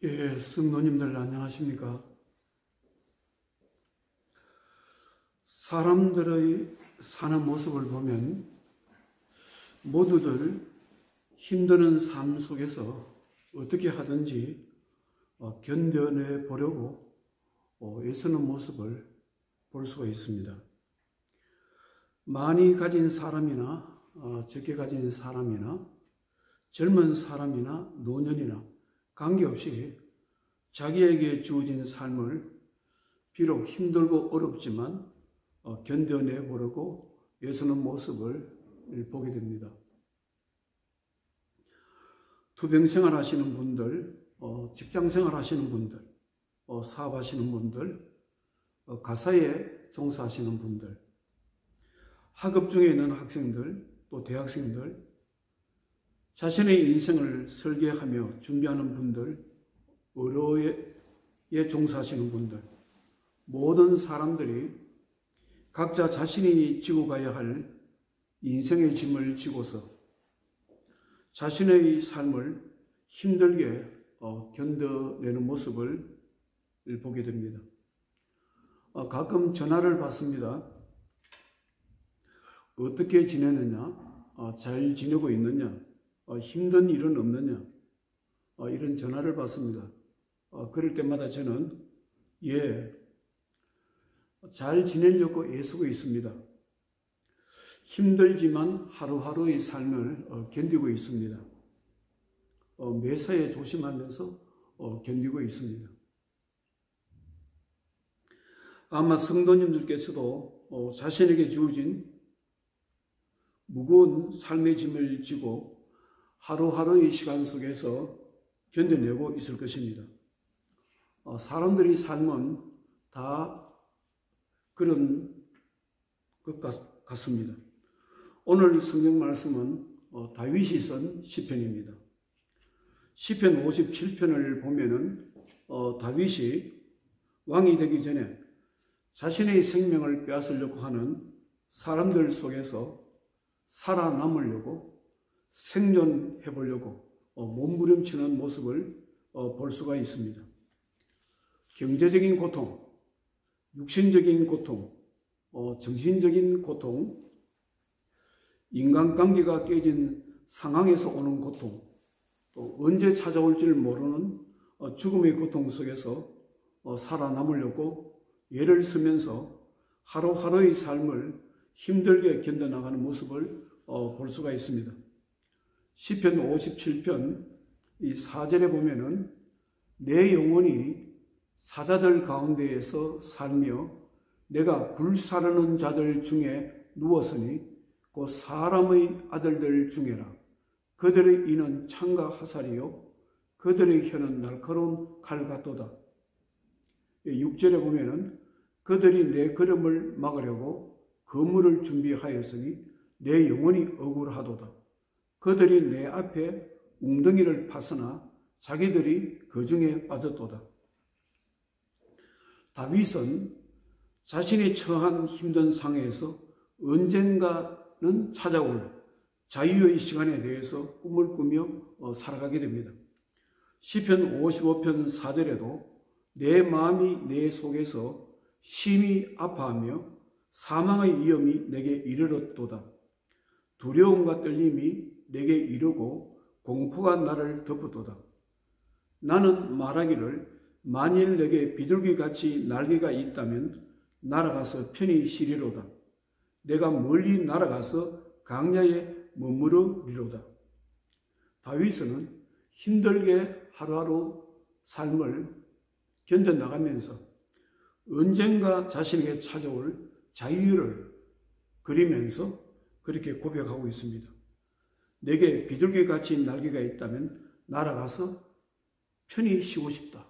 성도님들 안녕하십니까? 사람들의 사는 모습을 보면 모두들 힘드는 삶 속에서 어떻게 하든지 견뎌내 보려고 애쓰는 모습을 볼 수가 있습니다. 많이 가진 사람이나 적게 가진 사람이나 젊은 사람이나 노년이나 관계없이 자기에게 주어진 삶을 비록 힘들고 어렵지만 견뎌내 보려고 애쓰는 모습을 보게 됩니다. 투병생활 하시는 분들, 직장생활 하시는 분들, 사업하시는 분들, 가사에 종사하시는 분들, 학업 중에 있는 학생들, 또 대학생들, 자신의 인생을 설계하며 준비하는 분들, 의료에 종사하시는 분들, 모든 사람들이 각자 자신이 지고 가야 할 인생의 짐을 지고서 자신의 삶을 힘들게 견뎌내는 모습을 보게 됩니다. 가끔 전화를 받습니다. 어떻게 지내느냐? 잘 지내고 있느냐? 힘든 일은 없느냐? 이런 전화를 받습니다. 그럴 때마다 저는 잘 지내려고 애쓰고 있습니다. 힘들지만 하루하루의 삶을 견디고 있습니다. 매사에 조심하면서 견디고 있습니다. 아마 성도님들께서도 자신에게 주어진 무거운 삶의 짐을 지고 하루하루의 시간 속에서 견뎌내고 있을 것입니다. 사람들의 삶은 다 그런 것 같습니다. 오늘 성경 말씀은 다윗이 쓴 시편입니다. 시편 57편을 보면은 다윗이 왕이 되기 전에 자신의 생명을 빼앗으려고 하는 사람들 속에서 살아남으려고 생존해 보려고 몸부림치는 모습을 볼 수가 있습니다. 경제적인 고통, 육신적인 고통, 정신적인 고통, 인간관계가 깨진 상황에서 오는 고통, 또 언제 찾아올지를 모르는 죽음의 고통 속에서 살아남으려고 애를 쓰면서 하루하루의 삶을 힘들게 견뎌나가는 모습을 볼 수가 있습니다. 시편 57편 이 4절에 보면은 내 영혼이 사자들 가운데에서 살며 내가 불사르는 자들 중에 누웠으니 곧 사람의 아들들 중에라. 그들의 이는 창과 화살이요 그들의 혀는 날카로운 칼 같도다. 6절에 보면은 그들이 내 걸음을 막으려고 거물을 준비하였으니 내 영혼이 억울하도다. 그들이 내 앞에 웅덩이를 파서나 자기들이 그 중에 빠졌도다. 다윗은 자신이 처한 힘든 상황에서 언젠가는 찾아올 자유의 시간에 대해서 꿈을 꾸며 살아가게 됩니다. 시편 55편 4절에도 내 마음이 내 속에서 심히 아파하며 사망의 위험이 내게 이르렀도다. 두려움과 떨림이 내게 이르고 공포가 나를 덮었도다. 나는 말하기를 만일 내게 비둘기같이 날개가 있다면 날아가서 편히 쉬리로다. 내가 멀리 날아가서 강야에 머무르리로다. 다윗은 힘들게 하루하루 삶을 견뎌나가면서 언젠가 자신에게 찾아올 자유를 그리면서 그렇게 고백하고 있습니다. 내게 비둘기같이 날개가 있다면 날아가서 편히 쉬고 싶다.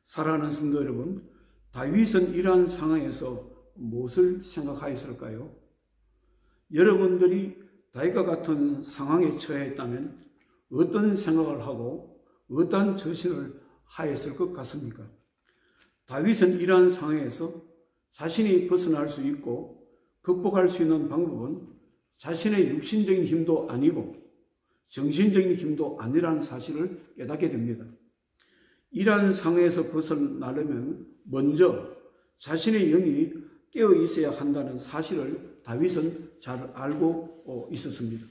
사랑하는 성도 여러분, 다윗은 이러한 상황에서 무엇을 생각하였을까요? 여러분들이 다윗과 같은 상황에 처했다면 어떤 생각을 하고 어떤 처신을 하였을 것 같습니까? 다윗은 이러한 상황에서 자신이 벗어날 수 있고 극복할 수 있는 방법은 자신의 육신적인 힘도 아니고 정신적인 힘도 아니라는 사실을 깨닫게 됩니다. 이러한 상황에서 벗어나려면 먼저 자신의 영이 깨어 있어야 한다는 사실을 다윗은 잘 알고 있었습니다.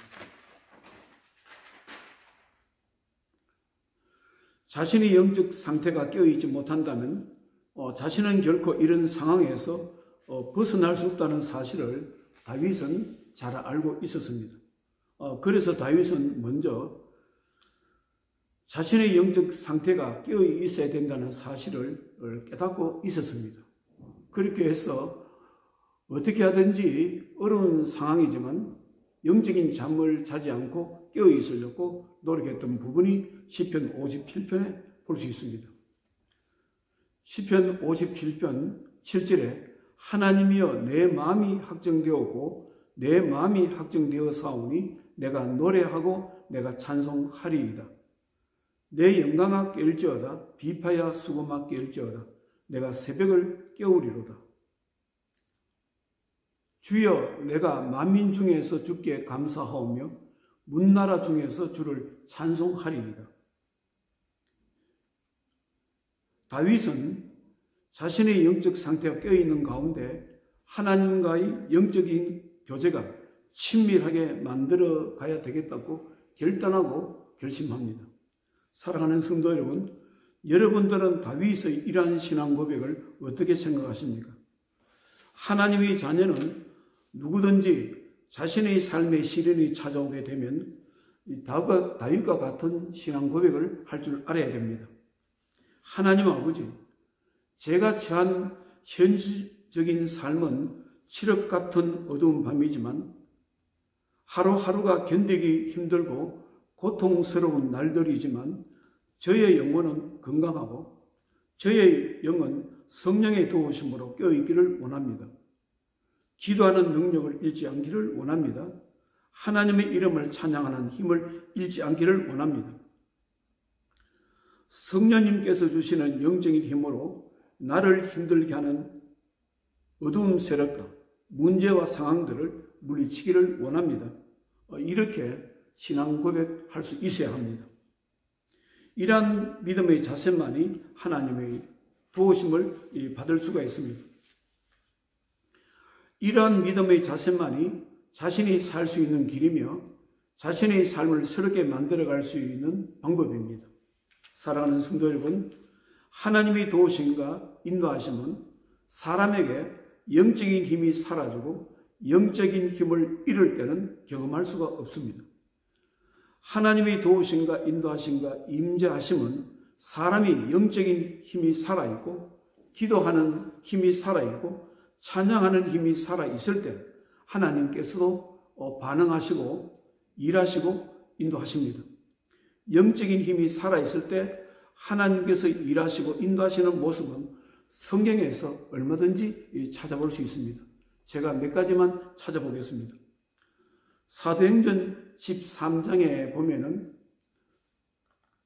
자신의 영적 상태가 깨어있지 못한다면 자신은 결코 이런 상황에서 벗어날 수 없다는 사실을 다윗은 잘 알고 있었습니다. 그래서 다윗은 먼저 자신의 영적 상태가 깨어 있어야 된다는 사실을 깨닫고 있었습니다. 그렇게 해서 어떻게 하든지 어려운 상황이지만 영적인 잠을 자지 않고 깨어 있으려고 노력했던 부분이 시편 57편에 볼 수 있습니다. 시편 57편 7절에 하나님이여 내 마음이 확정되었고 내 마음이 확정되어 사오니 내가 노래하고 내가 찬송하리이다. 내 영광아 깨울지어다 비파야 수고마 깨울지어다 내가 새벽을 깨우리로다. 주여 내가 만민 중에서 주께 감사하오며 문나라 중에서 주를 찬송하리이다. 다윗은 자신의 영적 상태가 깨어있는 가운데 하나님과의 영적인 교제가 친밀하게 만들어 가야 되겠다고 결단하고 결심합니다. 사랑하는 성도 여러분, 여러분들은 다윗의 이러한 신앙 고백을 어떻게 생각하십니까? 하나님의 자녀는 누구든지 자신의 삶의 시련이 찾아오게 되면 다윗과 같은 신앙 고백을 할 줄 알아야 됩니다. 하나님 아버지, 제가 처한 현실적인 삶은 칠흑 같은 어두운 밤이지만 하루하루가 견디기 힘들고 고통스러운 날들이지만 저의 영혼은 건강하고 저의 영은 성령의 도우심으로 깨어있기를 원합니다. 기도하는 능력을 잃지 않기를 원합니다. 하나님의 이름을 찬양하는 힘을 잃지 않기를 원합니다. 성령님께서 주시는 영적인 힘으로 나를 힘들게 하는 어두운 세력과 문제와 상황들을 물리치기를 원합니다. 이렇게 신앙 고백할 수 있어야 합니다. 이러한 믿음의 자세만이 하나님의 도우심을 받을 수가 있습니다. 이러한 믿음의 자세만이 자신이 살 수 있는 길이며 자신의 삶을 새롭게 만들어갈 수 있는 방법입니다. 사랑하는 성도 여러분, 하나님의 도우심과 인도하심은 사람에게 영적인 힘이 사라지고 영적인 힘을 잃을 때는 경험할 수가 없습니다. 하나님의 도우심과 인도하심과 임재하심은 사람이 영적인 힘이 살아있고 기도하는 힘이 살아있고 찬양하는 힘이 살아있을 때 하나님께서도 반응하시고 일하시고 인도하십니다. 영적인 힘이 살아있을 때 하나님께서 일하시고 인도하시는 모습은 성경에서 얼마든지 찾아볼 수 있습니다. 제가 몇 가지만 찾아보겠습니다. 사도행전 13장에 보면은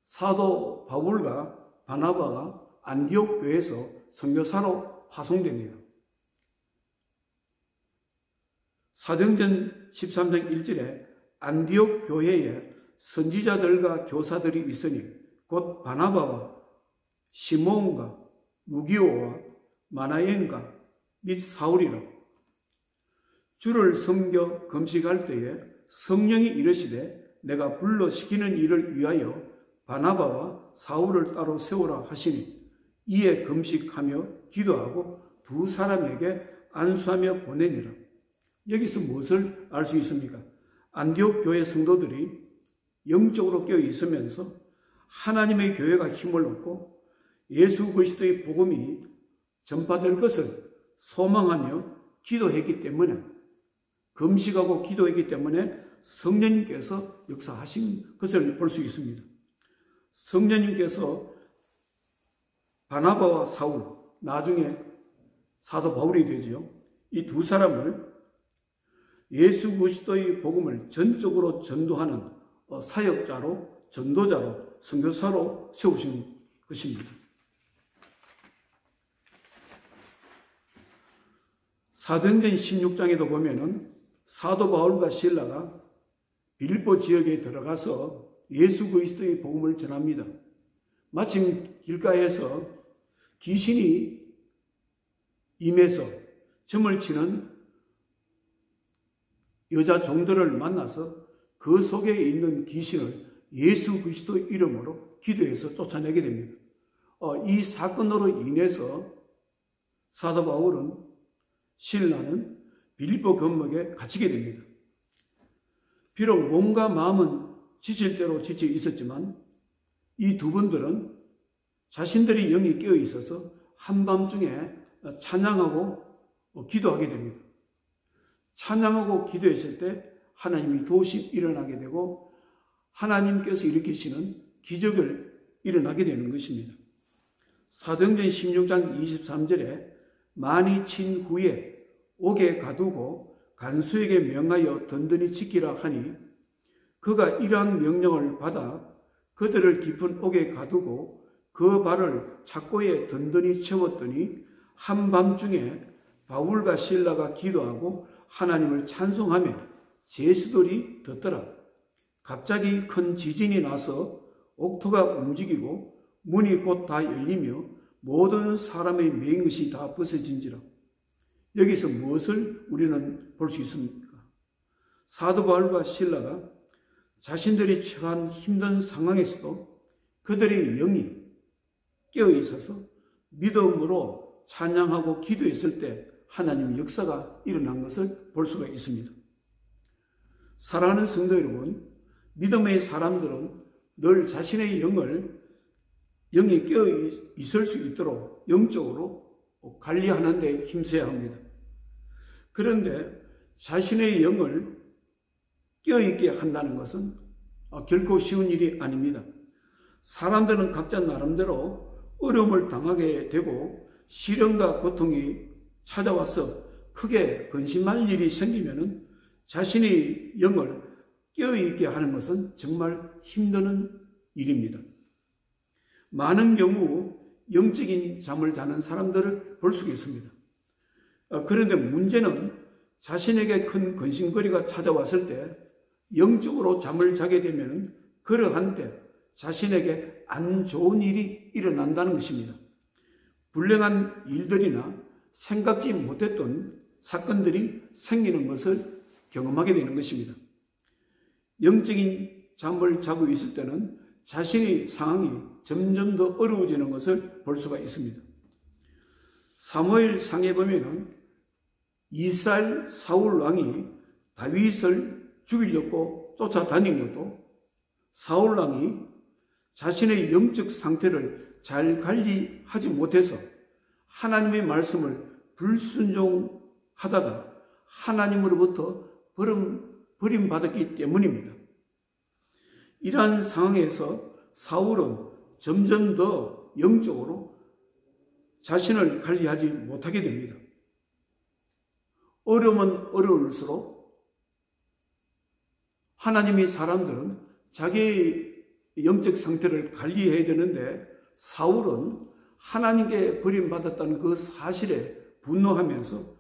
사도 바울과 바나바가 안디옥 교회에서 선교사로 파송됩니다. 사도행전 13장 1절에 안디옥 교회에 선지자들과 교사들이 있으니 곧 바나바와 시몬과 루기오와 마나엔과 및 사울이라. 주를 섬겨 금식할 때에 성령이 이르시되 내가 불러 시키는 일을 위하여 바나바와 사울을 따로 세우라 하시니 이에 금식하며 기도하고 두 사람에게 안수하며 보내니라. 여기서 무엇을 알 수 있습니까? 안디옥 교회 성도들이 영적으로 깨어 있으면서 하나님의 교회가 힘을 얻고 예수 그리스도의 복음이 전파될 것을 소망하며 기도했기 때문에, 금식하고 기도했기 때문에 성령님께서 역사하신 것을 볼 수 있습니다. 성령님께서 바나바와 사울, 나중에 사도 바울이 되지요. 이 두 사람을 예수 그리스도의 복음을 전적으로 전도하는 사역자로, 전도자로, 선교사로 세우신 것입니다. 사도행전 16장에도 보면은 사도 바울과 실라가 빌립보 지역에 들어가서 예수 그리스도의 복음을 전합니다. 마침 길가에서 귀신이 임해서 점을 치는 여자 종들을 만나서 그 속에 있는 귀신을 예수 그리스도 이름으로 기도해서 쫓아내게 됩니다. 이 사건으로 인해서 사도 바울은 신라는 빌립보 감옥에 갇히게 됩니다. 비록 몸과 마음은 지칠 대로 지쳐 있었지만 이 두 분들은 자신들의 영이 깨어 있어서 한밤중에 찬양하고 기도하게 됩니다. 찬양하고 기도했을 때 하나님이 도우시 일어나게 되고 하나님께서 일으키시는 기적을 일어나게 되는 것입니다. 사도행전 16장 23절에 많이 친 후에 옥에 가두고 간수에게 명하여 든든히 지키라 하니 그가 이러한 명령을 받아 그들을 깊은 옥에 가두고 그 발을 착고에 든든히 채웠더니 한밤중에 바울과 실라가 기도하고 하나님을 찬송하며 제수들이 듣더라. 갑자기 큰 지진이 나서 옥토가 움직이고 문이 곧 다 열리며 모든 사람의 매인 것이 다 벗어진지라. 여기서 무엇을 우리는 볼 수 있습니까? 사도 바울과 실라가 자신들이 처한 힘든 상황에서도 그들의 영이 깨어 있어서 믿음으로 찬양하고 기도했을 때 하나님의 역사가 일어난 것을 볼 수가 있습니다. 사랑하는 성도 여러분, 믿음의 사람들은 늘 자신의 영이 깨어 있을 수 있도록 영적으로 관리하는 데 힘써야 합니다. 그런데 자신의 영을 깨어있게 한다는 것은 결코 쉬운 일이 아닙니다. 사람들은 각자 나름대로 어려움을 당하게 되고 시련과 고통이 찾아와서 크게 근심할 일이 생기면 자신의 영을 깨어있게 하는 것은 정말 힘든 일입니다. 많은 경우 영적인 잠을 자는 사람들을 볼 수가 있습니다. 그런데 문제는 자신에게 큰 근심거리가 찾아왔을 때 영적으로 잠을 자게 되면 그러한 때 자신에게 안 좋은 일이 일어난다는 것입니다. 불행한 일들이나 생각지 못했던 사건들이 생기는 것을 경험하게 되는 것입니다. 영적인 잠을 자고 있을 때는 자신의 상황이 점점 더 어려워지는 것을 볼 수가 있습니다. 사무엘상에 보면은 이스라엘 사울 왕이 다윗을 죽이려고 쫓아다닌 것도 사울 왕이 자신의 영적 상태를 잘 관리하지 못해서 하나님의 말씀을 불순종하다가 하나님으로부터 버림받았기 때문입니다. 이러한 상황에서 사울은 점점 더 영적으로 자신을 관리하지 못하게 됩니다. 어려우면 어려울수록 하나님의 사람들은 자기의 영적 상태를 관리해야 되는데 사울은 하나님께 버림받았다는 그 사실에 분노하면서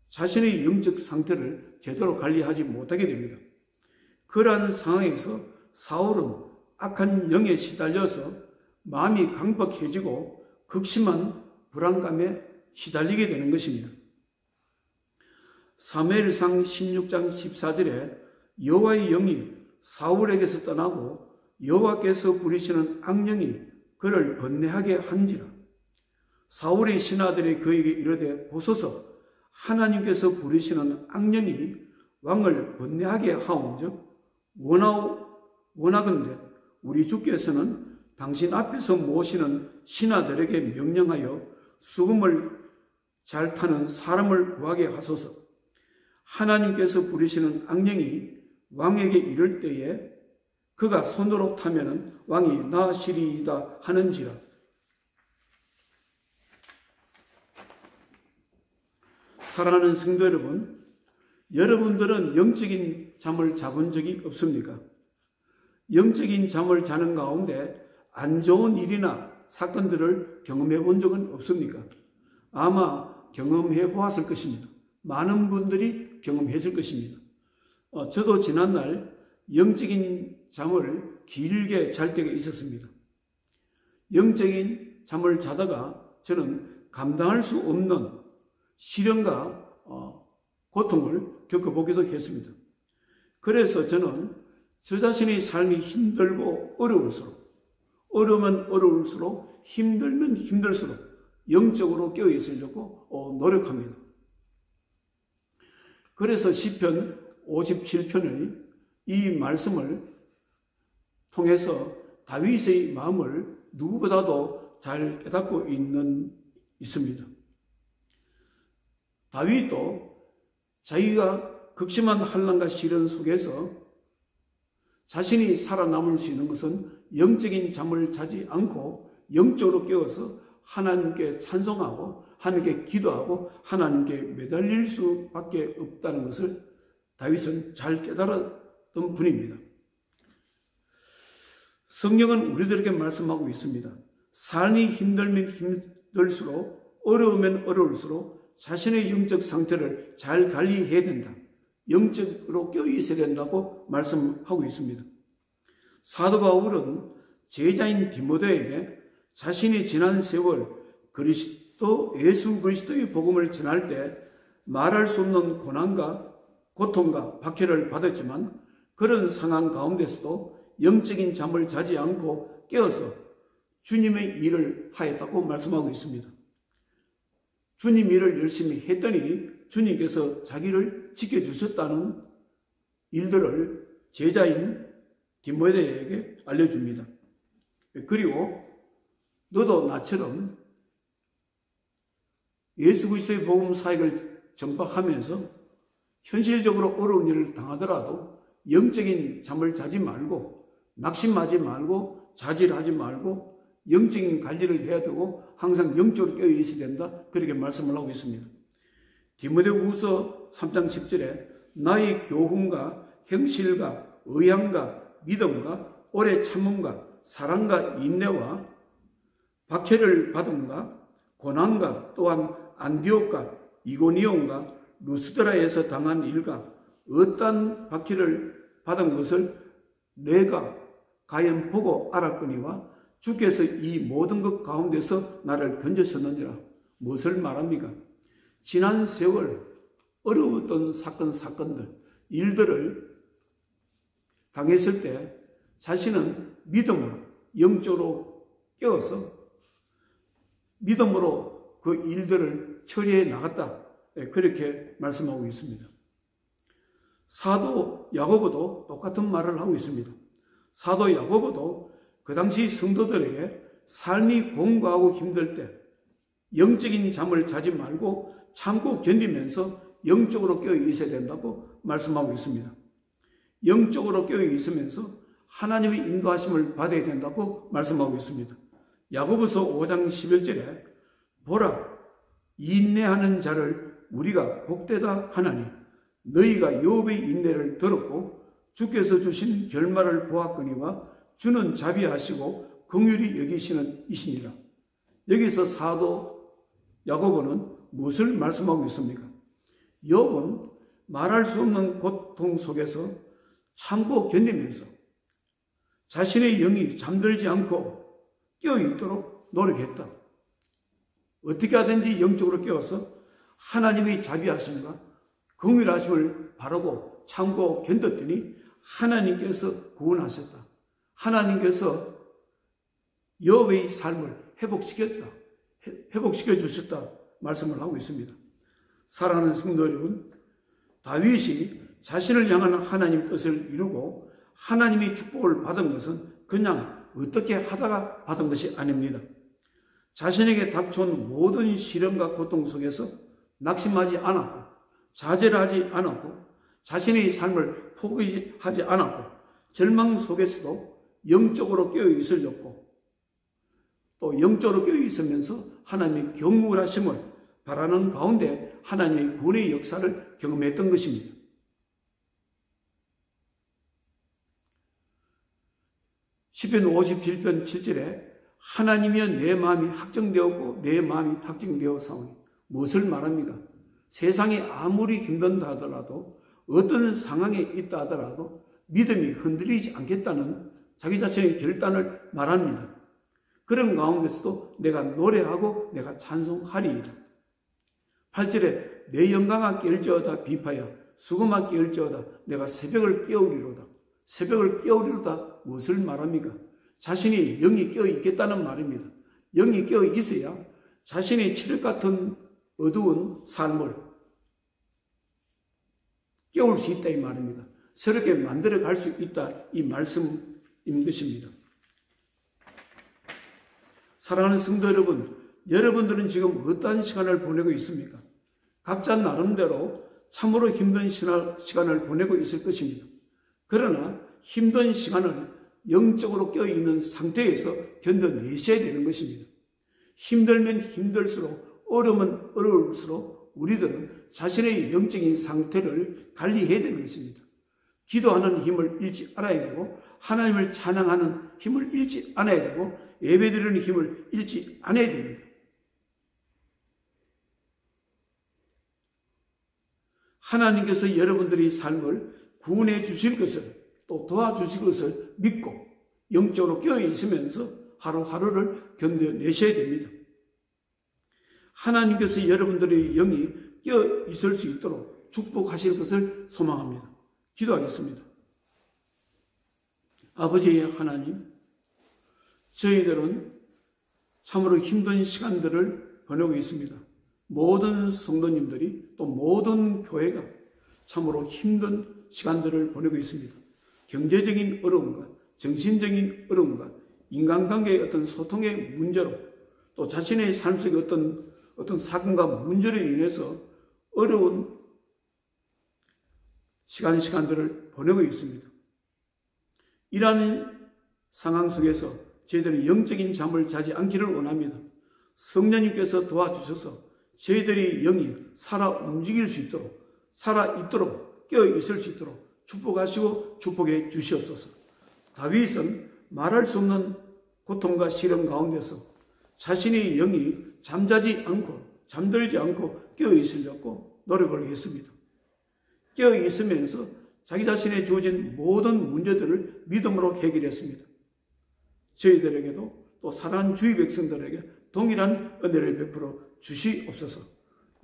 자신의 영적 상태를 제대로 관리하지 못하게 됩니다. 그러한 상황에서 사울은 악한 영에 시달려서 마음이 강박해지고 극심한 불안감에 시달리게 되는 것입니다. 사무엘상 16장 14절에 여호와의 영이 사울에게서 떠나고 여호와께서 부리시는 악령이 그를 번뇌하게 한지라. 사울의 신하들이 그에게 이르되 보소서 하나님께서 부리시는 악령이 왕을 번뇌하게 하온즉 원하건대 우리 주께서는 당신 앞에서 모시는 신하들에게 명령하여 수금을 잘 타는 사람을 구하게 하소서. 하나님께서 부리시는 악령이 왕에게 이를 때에 그가 손으로 타면은 왕이 나으시리이다 하는지라. 사랑하는 성도 여러분, 여러분들은 영적인 잠을 자본 적이 없습니까? 영적인 잠을 자는 가운데 안 좋은 일이나 사건들을 경험해 본 적은 없습니까? 아마 경험해 보았을 것입니다. 많은 분들이 경험했을 것입니다. 저도 지난날 영적인 잠을 길게 잘 때가 있었습니다. 영적인 잠을 자다가 저는 감당할 수 없는 시련과 고통을 겪어보기도 했습니다. 그래서 저는 저 자신의 삶이 힘들고 어려우면 어려울수록 힘들면 힘들수록 영적으로 깨어 있으려고 노력합니다. 그래서 시편 57편의 이 말씀을 통해서 다윗의 마음을 누구보다도 잘 깨닫고 있습니다. 다윗도 자기가 극심한 환난과 시련 속에서 자신이 살아남을 수 있는 것은 영적인 잠을 자지 않고 영적으로 깨어서 하나님께 찬송하고 하나님께 기도하고 하나님께 매달릴 수밖에 없다는 것을 다윗은 잘 깨달았던 분입니다. 성경은 우리들에게 말씀하고 있습니다. 삶이 힘들면 힘들수록 어려우면 어려울수록 자신의 영적 상태를 잘 관리해야 된다. 영적으로 깨어 있어야 된다고 말씀하고 있습니다. 사도 바울은 제자인 디모데에게 자신이 지난 세월 예수 그리스도의 복음을 전할 때 말할 수 없는 고난과 고통과 박해를 받았지만 그런 상황 가운데서도 영적인 잠을 자지 않고 깨어서 주님의 일을 하였다고 말씀하고 있습니다. 주님 일을 열심히 했더니 주님께서 자기를 지켜주셨다는 일들을 제자인 디모데에게 알려줍니다. 그리고 너도 나처럼 예수 그리스도의 복음 사역을 전파하면서 현실적으로 어려운 일을 당하더라도 영적인 잠을 자지 말고 낙심하지 말고 자질하지 말고 영적인 관리를 해야 되고 항상 영적으로 깨어 있어야 된다. 그렇게 말씀을 하고 있습니다. 디모데후서 3장 10절에 나의 교훈과 행실과 의향과 믿음과 오래 참음과 사랑과 인내와 박해를 받음과 고난과 또한 안디옥과 이고니온과 루스드라에서 당한 일과 어떠한 박해를 받은 것을 내가 과연 보고 알았거니와 주께서 이 모든 것 가운데서 나를 건져셨느니라. 무엇을 말합니까? 지난 세월 어려웠던 사건들, 일들을 당했을 때 자신은 믿음으로 영적으로 깨어서 믿음으로 그 일들을 처리해 나갔다. 그렇게 말씀하고 있습니다. 사도 야고보도 똑같은 말을 하고 있습니다. 사도 야고보도 그 당시 성도들에게 삶이 공고하고 힘들 때 영적인 잠을 자지 말고 참고 견디면서 영적으로 깨어 있어야 된다고 말씀하고 있습니다. 영적으로 깨어 있으면서 하나님의 인도하심을 받아야 된다고 말씀하고 있습니다. 야고보서 5장 11절에 보라, 인내하는 자를 우리가 복되다 하나니 너희가 욥의 인내를 들었고 주께서 주신 결말을 보았거니와 주는 자비하시고 긍휼히 여기시는 이시니라. 여기서 사도 야고보는 무엇을 말씀하고 있습니까? 욥은 말할 수 없는 고통 속에서 참고 견디면서 자신의 영이 잠들지 않고 깨어 있도록 노력했다. 어떻게 하든지 영적으로 깨어서 하나님의 자비하심과 긍휼하심을 바라고 참고 견뎠더니 하나님께서 구원하셨다. 하나님께서 욥의 삶을 회복시켜 주셨다 말씀을 하고 있습니다. 사랑하는 성도 여러분, 다윗이 자신을 향한 하나님 뜻을 이루고 하나님의 축복을 받은 것은 그냥 어떻게 하다가 받은 것이 아닙니다. 자신에게 닥쳐온 모든 시련과 고통 속에서 낙심하지 않았고 좌절하지 않았고 자신의 삶을 포기하지 않았고 절망 속에서도 영적으로 깨어 있으려고 또 영적으로 깨어 있으면서 하나님의 경륜하심을 바라는 가운데 하나님의 구원의 역사를 경험했던 것입니다. 시편 57편 7절에 하나님이여 내 마음이 확정되었고 내 마음이 확정되었사오니 무엇을 말합니까? 세상이 아무리 힘든다 하더라도 어떤 상황에 있다 하더라도 믿음이 흔들리지 않겠다는 자기 자신의 결단을 말합니다. 그런 가운데서도 내가 노래하고 내가 찬송하리이다. 8절에 내 영광아 깨울지어다 비파야 수금아 깨울지어다 내가 새벽을 깨우리로다. 새벽을 깨우리로다 무엇을 말합니까? 자신이 영이 깨어 있겠다는 말입니다. 영이 깨어 있어야 자신의 칠흑 같은 어두운 삶을 깨울 수 있다 이 말입니다. 새롭게 만들어 갈 수 있다 이 말씀인 것입니다. 사랑하는 성도 여러분, 여러분들은 지금 어떠한 시간을 보내고 있습니까? 각자 나름대로 참으로 힘든 시간을 보내고 있을 것입니다. 그러나 힘든 시간을 영적으로 깨어있는 상태에서 견뎌내셔야 되는 것입니다. 힘들면 힘들수록 어려우면 어려울수록 우리들은 자신의 영적인 상태를 관리해야 되는 것입니다. 기도하는 힘을 잃지 않아야 되고 하나님을 찬양하는 힘을 잃지 않아야 되고 예배드리는 힘을 잃지 않아야 됩니다. 하나님께서 여러분들의 삶을 구원해 주실 것을 또 도와주실 것을 믿고 영적으로 깨어 있으면서 하루하루를 견뎌내셔야 됩니다. 하나님께서 여러분들의 영이 깨어 있을 수 있도록 축복하실 것을 소망합니다. 기도하겠습니다. 아버지 하나님, 저희들은 참으로 힘든 시간들을 보내고 있습니다. 모든 성도님들이 또 모든 교회가 참으로 힘든 시간들을 보내고 있습니다. 경제적인 어려움과 정신적인 어려움과 인간관계의 어떤 소통의 문제로 또 자신의 삶 속의 어떤 사건과 문제로 인해서 어려운 시간들을 보내고 있습니다. 이러한 상황 속에서 저희들이 영적인 잠을 자지 않기를 원합니다. 성령님께서 도와주셔서 저희들의 영이 살아 움직일 수 있도록 살아있도록 깨어 있을 수 있도록 축복하시고 축복해 주시옵소서. 다윗은 말할 수 없는 고통과 시련 가운데서 자신의 영이 잠자지 않고 잠들지 않고 깨어 있으려고 노력을 했습니다. 깨어 있으면서 자기 자신에 주어진 모든 문제들을 믿음으로 해결했습니다. 저희들에게도 또 사랑하는 주의 백성들에게 동일한 은혜를 베풀어 주시옵소서.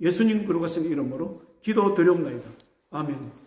예수님 거룩하신 이름으로 기도드려옵나이다. 아멘.